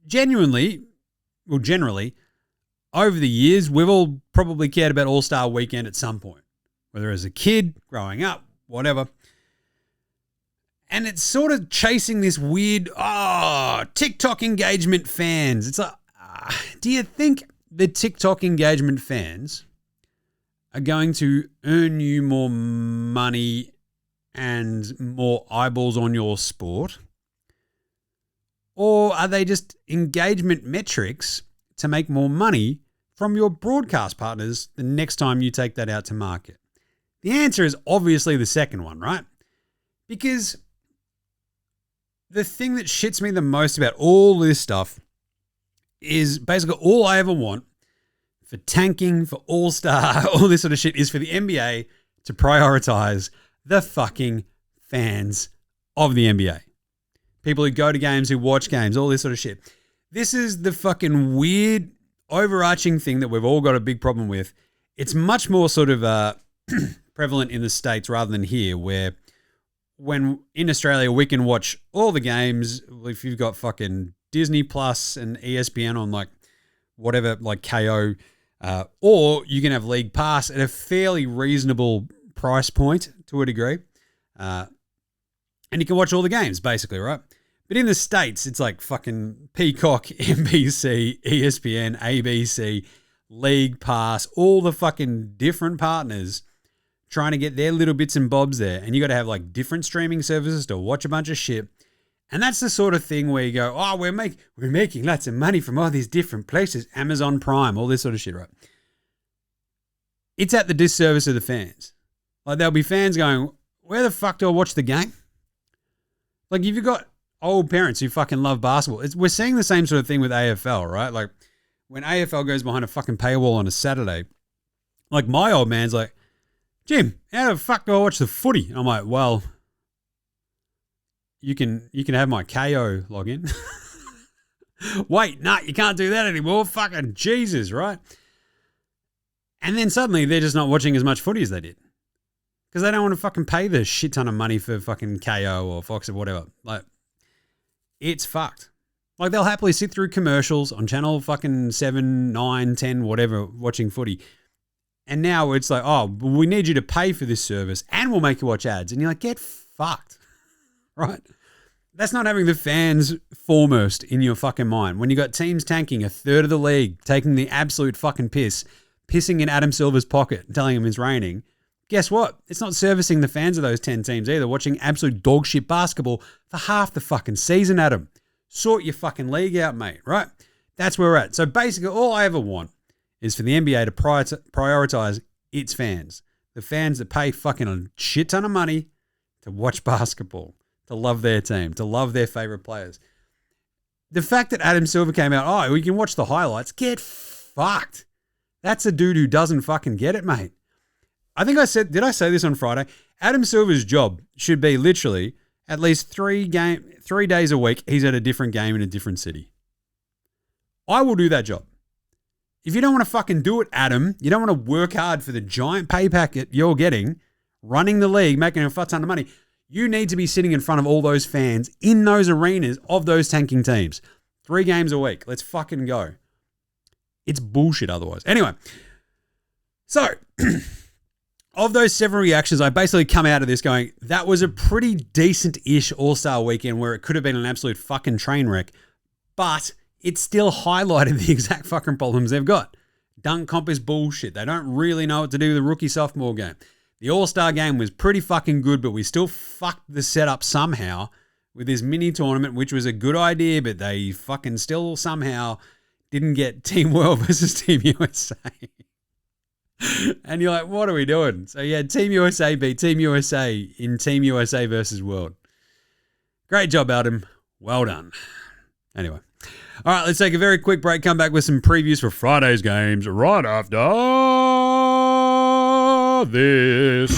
[SPEAKER 1] generally, over the years, we've all probably cared about All-Star Weekend at some point, whether as a kid, growing up, whatever. And it's sort of chasing this weird, TikTok engagement fans. It's like, do you think the TikTok engagement fans are going to earn you more money and more eyeballs on your sport? Or are they just engagement metrics to make more money from your broadcast partners the next time you take that out to market? The answer is obviously the second one, right? Because the thing that shits me the most about all this stuff is basically all I ever want for tanking, for all-star, all this sort of shit is for the NBA to prioritize the fucking fans of the NBA. People who go to games, who watch games, all this sort of shit. This is the fucking weird, overarching thing that we've all got a big problem with. It's much more sort of prevalent in the States rather than here, where when in Australia we can watch all the games. If you've got fucking Disney Plus and ESPN on like whatever, like KO, or you can have League Pass at a fairly reasonable price point to a degree. And you can watch all the games, basically, right? But in the States, it's like fucking Peacock, NBC, ESPN, ABC, League Pass, all the fucking different partners trying to get their little bits and bobs there. And you got to have like different streaming services to watch a bunch of shit. And that's the sort of thing where you go, oh, we're making lots of money from all these different places, Amazon Prime, all this sort of shit, right? It's at the disservice of the fans. Like there'll be fans going, where the fuck do I watch the game? Like if you've got old parents who fucking love basketball, we're seeing the same sort of thing with AFL, right? Like when AFL goes behind a fucking paywall on a Saturday, like my old man's like, Jim, how the fuck do I watch the footy? And I'm like, well, you can have my KO login. Wait, nah, you can't do that anymore. Fucking Jesus, right? And then suddenly they're just not watching as much footy as they did. Because they don't want to fucking pay the shit ton of money for fucking KO or Fox or whatever. Like, it's fucked. Like, they'll happily sit through commercials on channel fucking 7, 9, 10, whatever, watching footy. And now it's like, oh, we need you to pay for this service and we'll make you watch ads. And you're like, get fucked. right? That's not having the fans foremost in your fucking mind. When you got teams tanking a third of the league, taking the absolute fucking piss, pissing in Adam Silver's pocket and telling him it's raining, guess what? It's not servicing the fans of those 10 teams either, watching absolute dog shit basketball for half the fucking season, Adam. Sort your fucking league out, mate, right? That's where we're at. So basically, all I ever want is for the NBA to prioritize its fans. The fans that pay fucking a shit ton of money to watch basketball, to love their team, to love their favorite players. The fact that Adam Silver came out, oh, we can watch the highlights, get fucked. That's a dude who doesn't fucking get it, mate. I think I said, did I say this on Friday? Adam Silver's job should be literally at least 3 days a week, he's at a different game in a different city. I will do that job. If you don't want to fucking do it, Adam, you don't want to work hard for the giant pay packet you're getting, running the league, making a fuck ton of money, you need to be sitting in front of all those fans in those arenas of those tanking teams. 3 games a week. Let's fucking go. It's bullshit otherwise. Anyway, so of those several reactions, I basically come out of this going, that was a pretty decent-ish All-Star weekend where it could have been an absolute fucking train wreck, but it still highlighted the exact fucking problems they've got. Dunk comp is bullshit. They don't really know what to do with the rookie-sophomore game. The All-Star game was pretty fucking good, but we still fucked the setup somehow with this mini tournament, which was a good idea, but they fucking still somehow didn't get Team World versus Team USA. And you're like, what are we doing? So yeah, Team USA beat Team USA in Team USA versus World. Great job, Adam. Well done. Anyway. All right, let's take a very quick break. Come back with some previews for Friday's games right after this.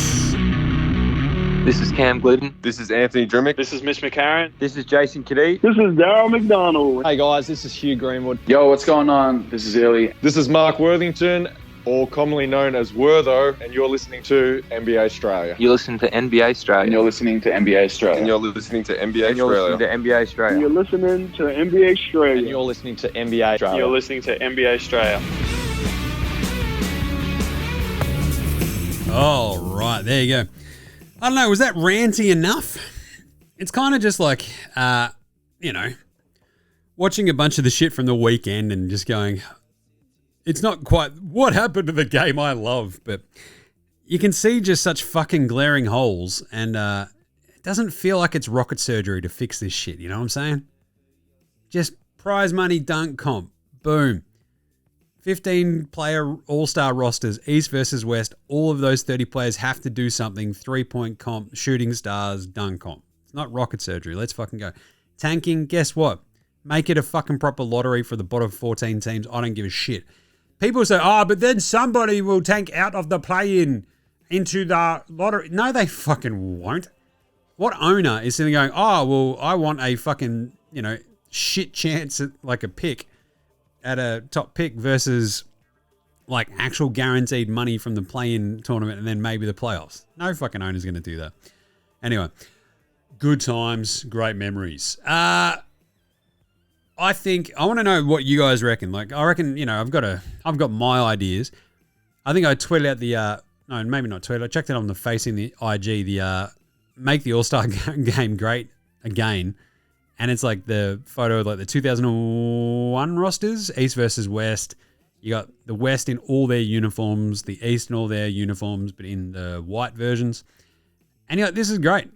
[SPEAKER 10] This is Cam Glidden.
[SPEAKER 11] This is Anthony Drimmick.
[SPEAKER 12] This is Mitch McCarron.
[SPEAKER 10] This is Jason Kadee.
[SPEAKER 5] This is Darryl McDonald.
[SPEAKER 11] Hey guys, this is Hugh Greenwood.
[SPEAKER 9] Yo, what's going on? This is Illy.
[SPEAKER 4] This is Mark Worthington, or commonly known as Wortho, and you're listening to NBA Straya.
[SPEAKER 10] You're listening to NBA Straya.
[SPEAKER 9] And you're listening to NBA Straya.
[SPEAKER 11] And you're listening to NBA
[SPEAKER 10] And you're listening to NBA Straya.
[SPEAKER 5] You're listening to NBA Straya.
[SPEAKER 11] And you're listening to NBA Straya.
[SPEAKER 12] You're listening to NBA Straya.
[SPEAKER 1] All right, there you go. I don't know, was that ranty enough? It's kind of just like, watching a bunch of the shit from the weekend and just going, it's not quite what happened to the game I love, but you can see just such fucking glaring holes, and it doesn't feel like it's rocket surgery to fix this shit, you know what I'm saying? Just prize money dunk comp, boom. 15-player all-star rosters, East versus West. All of those 30 players have to do something. 3-point comp, shooting stars, dunk comp. It's not rocket surgery. Let's fucking go. Tanking, guess what? Make it a fucking proper lottery for the bottom 14 teams. I don't give a shit. People say, but then somebody will tank out of the play-in into the lottery. No, they fucking won't. What owner is sitting going, I want a fucking, shit chance at like a pick at a top pick versus like actual guaranteed money from the play-in tournament and then maybe the playoffs. No fucking owner's going to do that. Anyway, good times, great memories. I want to know what you guys reckon. Like, I reckon, I've got my ideas. I think I tweeted out no, maybe not tweeted. I checked it on the face in the IG, make the All-Star game great again. And it's like the photo of like the 2001 rosters, East versus West. You got the West in all their uniforms, the East in all their uniforms, but in the white versions. And you're like, this is great.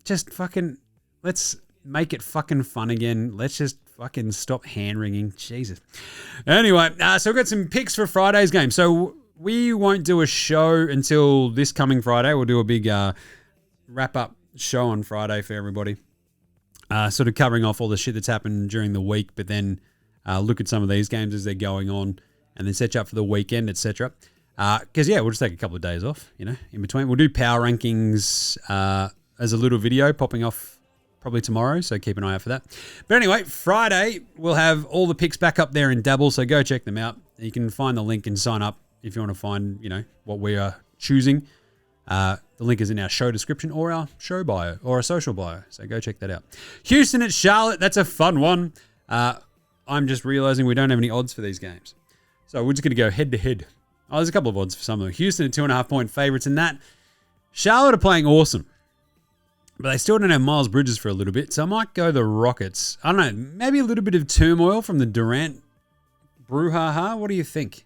[SPEAKER 1] Just fucking, let's make it fucking fun again. Let's just fucking stop hand-wringing. Jesus. Anyway, so we've got some picks for Friday's game. So we won't do a show until this coming Friday. We'll do a big wrap-up show on Friday for everybody. Sort of covering off all the shit that's happened during the week, but then look at some of these games as they're going on and then set you up for the weekend, etc. Because, we'll just take a couple of days off, in between. We'll do power rankings as a little video popping off probably tomorrow, so keep an eye out for that. But anyway, Friday, we'll have all the picks back up there in Dabble, so go check them out. You can find the link and sign up if you want to find, what we are choosing. The link is in our show description or our show bio or a social bio. So go check that out. Houston at Charlotte. That's a fun one. I'm just realizing we don't have any odds for these games. So we're just going to go head to head. There's a couple of odds for some of them. Houston are 2.5 point favorites in that. Charlotte are playing awesome. But they still don't have Miles Bridges for a little bit, so I might go the Rockets. I don't know, maybe a little bit of turmoil from the Durant brouhaha. What do you think?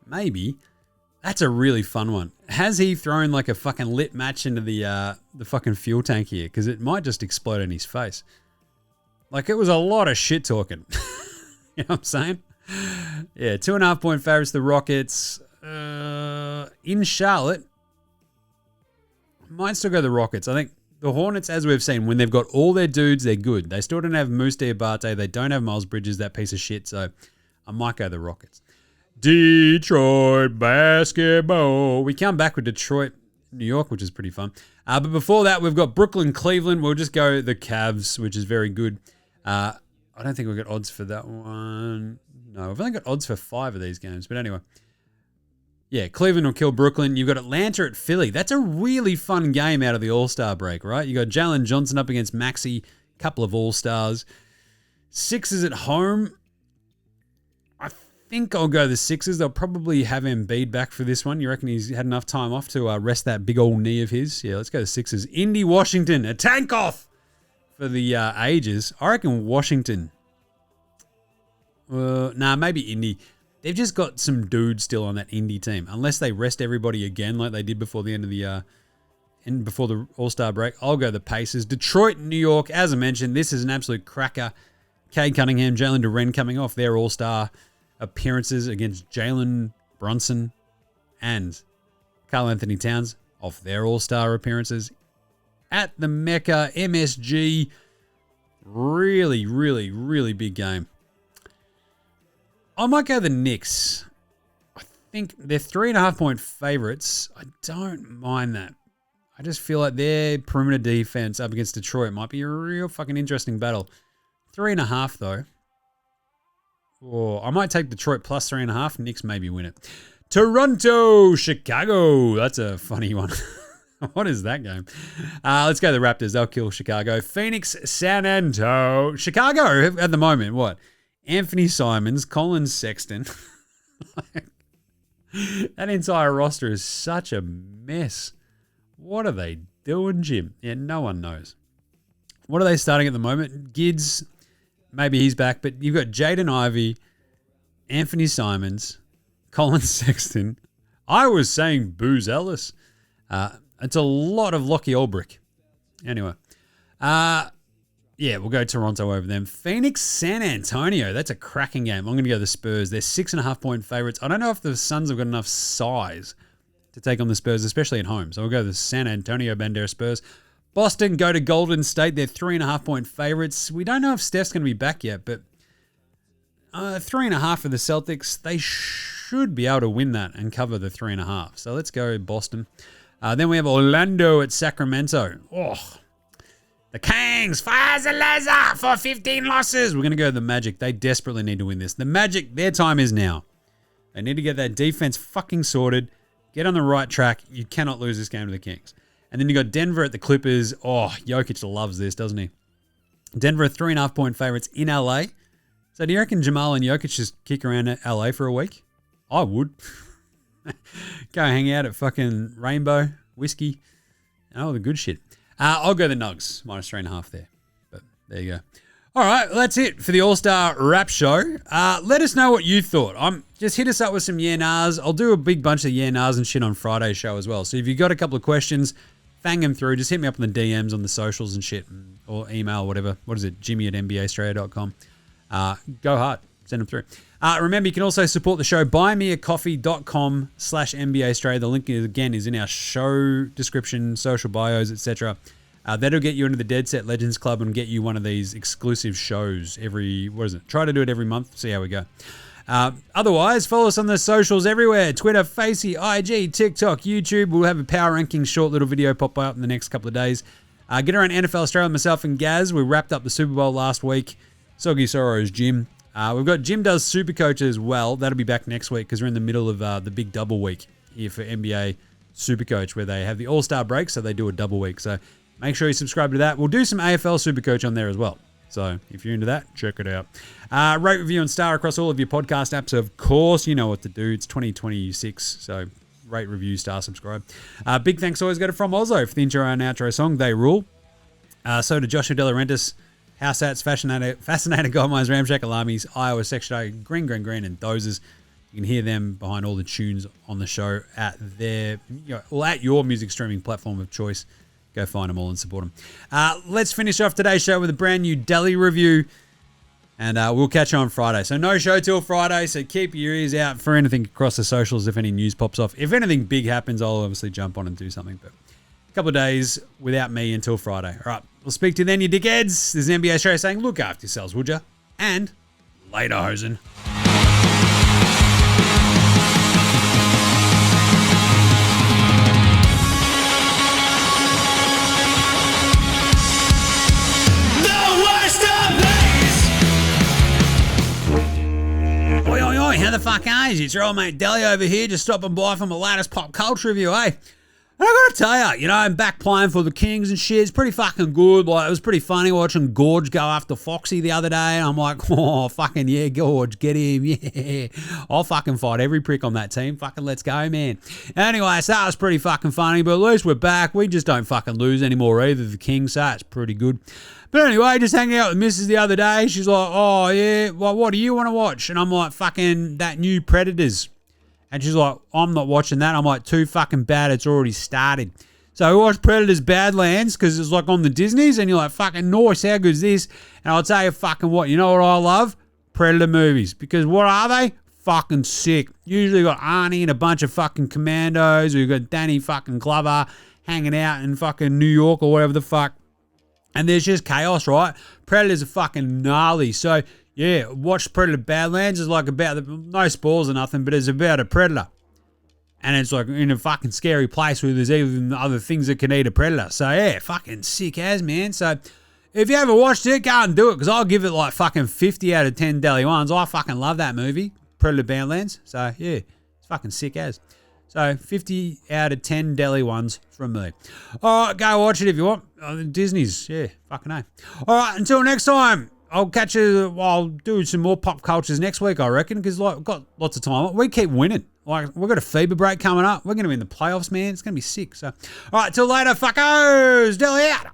[SPEAKER 1] Maybe. That's a really fun one. Has he thrown like a fucking lit match into the fucking fuel tank here? Because it might just explode in his face. Like, it was a lot of shit talking. You know what I'm saying? Yeah, 2.5 point favorites, the Rockets. In Charlotte, might still go the Rockets. I think the Hornets, as we've seen, when they've got all their dudes, they're good. They still don't have Moose Diabate. They don't have Miles Bridges, that piece of shit. So I might go the Rockets. Detroit basketball. We come back with Detroit, New York, which is pretty fun. But before that, we've got Brooklyn, Cleveland. We'll just go the Cavs, which is very good. I don't think we've got odds for that one. No, we've only got odds for 5 of these games. But anyway. Yeah, Cleveland will kill Brooklyn. You've got Atlanta at Philly. That's a really fun game out of the All-Star break, right? You got Jalen Johnson up against Maxey, couple of All-Stars. Sixers at home. I think I'll go the Sixers. They'll probably have Embiid back for this one. You reckon he's had enough time off to rest that big old knee of his? Yeah, let's go the Sixers. Indy, Washington, a tank off for the ages. I reckon Washington. Maybe Indy. They've just got some dudes still on that Indy team. Unless they rest everybody again like they did before the end of the before the All-Star break. I'll go the Pacers. Detroit, New York. As I mentioned, this is an absolute cracker. Cade Cunningham, Jalen Duren coming off their All-Star appearances against Jalen Brunson and Karl Anthony Towns off their All-Star appearances at the Mecca MSG. Really, really, really big game. I might go the Knicks. I think they're 3.5 point favorites. I don't mind that. I just feel like their perimeter defense up against Detroit might be a real fucking interesting battle. 3.5 though. I might take Detroit plus 3.5. Knicks maybe win it. Toronto, Chicago. That's a funny one. What is that game? Let's go the Raptors. They'll kill Chicago. Phoenix, San Antonio. Chicago at the moment, what? Anthony Simons, Colin Sexton. That entire roster is such a mess. What are they doing, Jim? Yeah, no one knows. What are they starting at the moment? Gids, maybe he's back, but you've got Jaden Ivey, Anthony Simons, Colin Sexton. I was saying Booz Ellis. It's a lot of Lockie Ulbrich. Anyway. Yeah, we'll go Toronto over them. Phoenix, San Antonio. That's a cracking game. I'm going to go the Spurs. They're 6.5 point favorites. I don't know if the Suns have got enough size to take on the Spurs, especially at home. So we'll go the San Antonio Bandera Spurs. Boston, go to Golden State. They're 3.5 point favorites. We don't know if Steph's going to be back yet, but 3.5 for the Celtics. They should be able to win that and cover the 3.5. So let's go Boston. Then we have Orlando at Sacramento. The Kangs fires a laser for 15 losses. We're going to go the Magic. They desperately need to win this. The Magic, their time is now. They need to get that defense fucking sorted. Get on the right track. You cannot lose this game to the Kings. And then you got Denver at the Clippers. Jokic loves this, doesn't he? Denver are 3.5 point favorites in LA. So do you reckon Jamal and Jokic just kick around at LA for a week? I would. Go hang out at fucking Rainbow, whiskey, and all the good shit. I'll go the Nugs, minus 3.5 there. But there you go. All right, well, that's it for the All-Star Wrap Show. Let us know what you thought. Just hit us up with some yeah-nahs. I'll do a big bunch of yeah-nahs and shit on Friday's show as well. So if you've got a couple of questions, fang them through. Just hit me up in the DMs on the socials and shit, or email, whatever. What is it? Jimmy@nbastraya.com. Go hard. Send them through. Remember, you can also support the show. buymeacoffee.com/NBA-Straya. The link, again, is in our show description, social bios, etc. That'll get you into the Dead Set Legends Club and get you one of these exclusive shows every, try to do it every month. See how we go. Otherwise, follow us on the socials everywhere. Twitter, Facey, IG, TikTok, YouTube. We'll have a power ranking short little video pop up in the next couple of days. Get around NFL Australia, myself and Gaz. We wrapped up the Super Bowl last week. Soggy Sorrow's Jim. We've got Jim Does Supercoach as well. That'll be back next week because we're in the middle of the big double week here for NBA Supercoach, where they have the All-Star break, so they do a double week. So make sure you subscribe to that. We'll do some AFL Supercoach on there as well. So if you're into that, check it out. Rate, review, and star across all of your podcast apps. Of course, you know what to do. It's 2026, so rate, review, star, subscribe. Big thanks always go to From Oslo for the intro and outro song. They rule. So did Joshua DeLaurentis, House Hats, Fascinator Goldmines, Ramshack Alarmies, Iowa Section A, Green, and Dozers. You can hear them behind all the tunes on the show at at your music streaming platform of choice. Go find them all and support them. Let's finish off today's show with a brand new Delhi review. And we'll catch you on Friday. So no show till Friday, so keep your ears out for anything across the socials if any news pops off. If anything big happens, I'll obviously jump on and do something. But a couple of days without me until Friday. All right, we'll speak to you then, you dickheads. There's an NBA Straya saying, look after yourselves, would ya? And later, hosen. Oi, how the fuck are you? It's your old mate Delly over here, just stopping by from the latest pop culture review, eh? And I gotta tell you, I'm back playing for the Kings and shit. It's pretty fucking good. Like, it was pretty funny watching Gorge go after Foxy the other day. And I'm like, oh, fucking yeah, Gorge, get him, yeah. I'll fucking fight every prick on that team. Fucking let's go, man. Anyway, so that was pretty fucking funny, but at least we're back. We just don't fucking lose anymore either, the Kings, so that's pretty good. But anyway, just hanging out with Mrs. the other day. She's like, oh, yeah, well, what do you want to watch? And I'm like, fucking that new Predators. And she's like, I'm not watching that. I'm like, too fucking bad. It's already started. So we watched Predators Badlands because it's like on the Disneys. And you're like, fucking nice. How good is this? And I'll tell you fucking what. You know what I love? Predator movies. Because what are they? Fucking sick. Usually got Arnie and a bunch of fucking commandos. We've got Danny fucking Glover hanging out in fucking New York or whatever the fuck. And there's just chaos, right? Predators are fucking gnarly. So, yeah, watch Predator Badlands. It's like about, no spoils or nothing, but it's about a predator. And it's like in a fucking scary place where there's even other things that can eat a predator. So, yeah, fucking sick as, man. So, if you haven't watched it, go and do it, because I'll give it like fucking 50 out of 10 Delhi ones. I fucking love that movie, Predator Badlands. So, yeah, it's fucking sick as. So, 50 out of 10 Delhi ones from me. All right, go watch it if you want. Disney's, yeah, fucking A. All right, until next time, I'll catch you. I'll do some more pop cultures next week, I reckon, because like, we've got lots of time. We keep winning. Like, we've got a FIBA break coming up. We're going to be in the playoffs, man. It's going to be sick. So, all right, till later, fuckers. Delhi out.